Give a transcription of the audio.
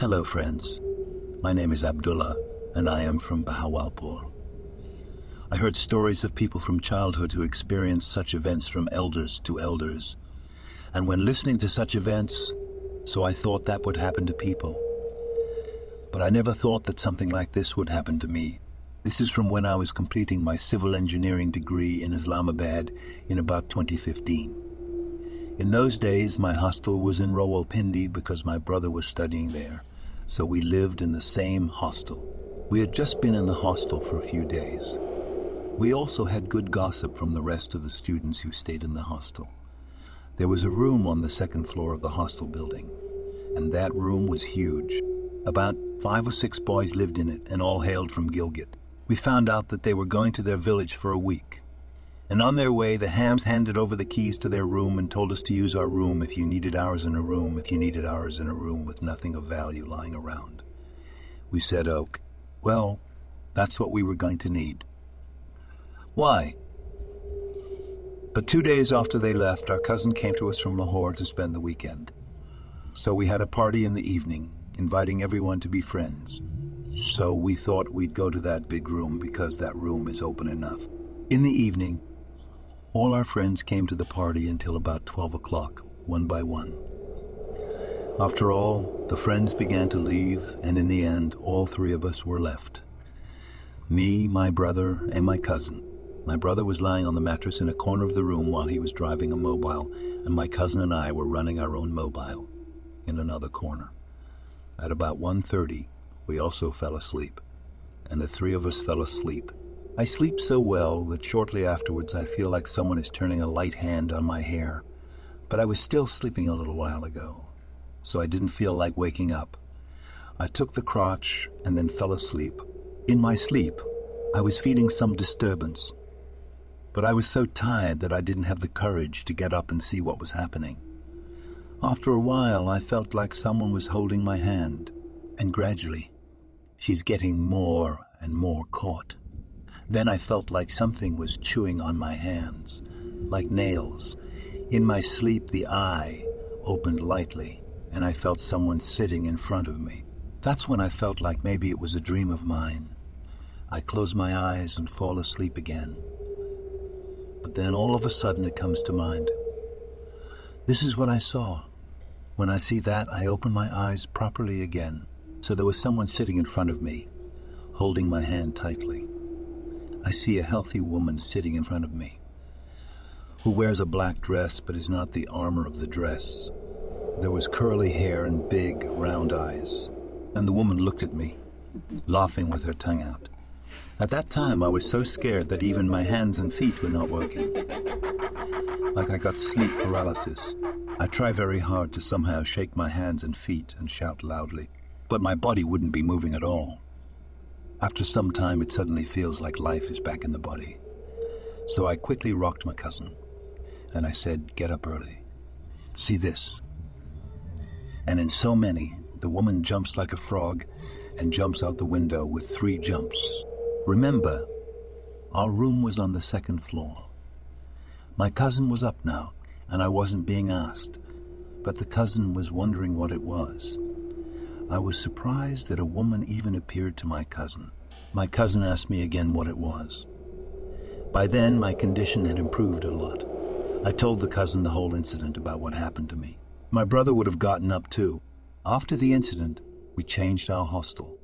Hello friends, my name is Abdullah and I am from Bahawalpur. I heard stories of people from childhood who experienced such events from elders to elders. And when listening to such events, so I thought that would happen to people. But I never thought that something like this would happen to me. This is from when I was completing my civil engineering degree in Islamabad in about 2015. In those days, my hostel was in Rawalpindi because my brother was studying there, so we lived in the same hostel. We had just been in the hostel for a few days. We also had good gossip from the rest of the students who stayed in the hostel. There was a room on the second floor of the hostel building, and that room was huge. About 5 or 6 boys lived in it, and all hailed from Gilgit. We found out that they were going to their village for a week. And on their way, the Hams handed over the keys to their room and told us to use our room if you needed ours in a room, with nothing of value lying around. We said, "Ok, well, that's what we were going to need." Why? But 2 days after they left, our cousin came to us from Lahore to spend the weekend. So we had a party in the evening, inviting everyone to be friends. So we thought we'd go to that big room because that room is open enough. In the evening, all our friends came to the party until about 12 o'clock, one by one. After all, the friends began to leave, and in the end, all 3 of us were left. Me, my brother, and my cousin. My brother was lying on the mattress in a corner of the room while he was driving a mobile, and my cousin and I were running our own mobile in another corner. At about 1:30, we also fell asleep, and the 3 of us fell asleep. I sleep so well that shortly afterwards I feel like someone is turning a light hand on my hair, but I was still sleeping a little while ago, so I didn't feel like waking up. I took the crotch and then fell asleep. In my sleep, I was feeling some disturbance, but I was so tired that I didn't have the courage to get up and see what was happening. After a while, I felt like someone was holding my hand, and gradually, she's getting more and more caught. Then I felt like something was chewing on my hands, like nails. In my sleep, the eye opened lightly, and I felt someone sitting in front of me. That's when I felt like maybe it was a dream of mine. I close my eyes and fall asleep again. But then all of a sudden it comes to mind. This is what I saw. When I see that, I open my eyes properly again. So there was someone sitting in front of me, holding my hand tightly. I see a healthy woman sitting in front of me, who wears a black dress but is not the armor of the dress. There was curly hair and big, round eyes, and the woman looked at me, laughing with her tongue out. At that time, I was so scared that even my hands and feet were not working, like I got sleep paralysis. I try very hard to somehow shake my hands and feet and shout loudly, but my body wouldn't be moving at all. After some time, it suddenly feels like life is back in the body. So I quickly rocked my cousin, and I said, "Get up early. See this." And in so many, the woman jumps like a frog and jumps out the window with 3 jumps. Remember, our room was on the second floor. My cousin was up now, and I wasn't being asked, but the cousin was wondering what it was. I was surprised that a woman even appeared to my cousin. My cousin asked me again what it was. By then, my condition had improved a lot. I told the cousin the whole incident about what happened to me. My brother would have gotten up too. After the incident, we changed our hostel.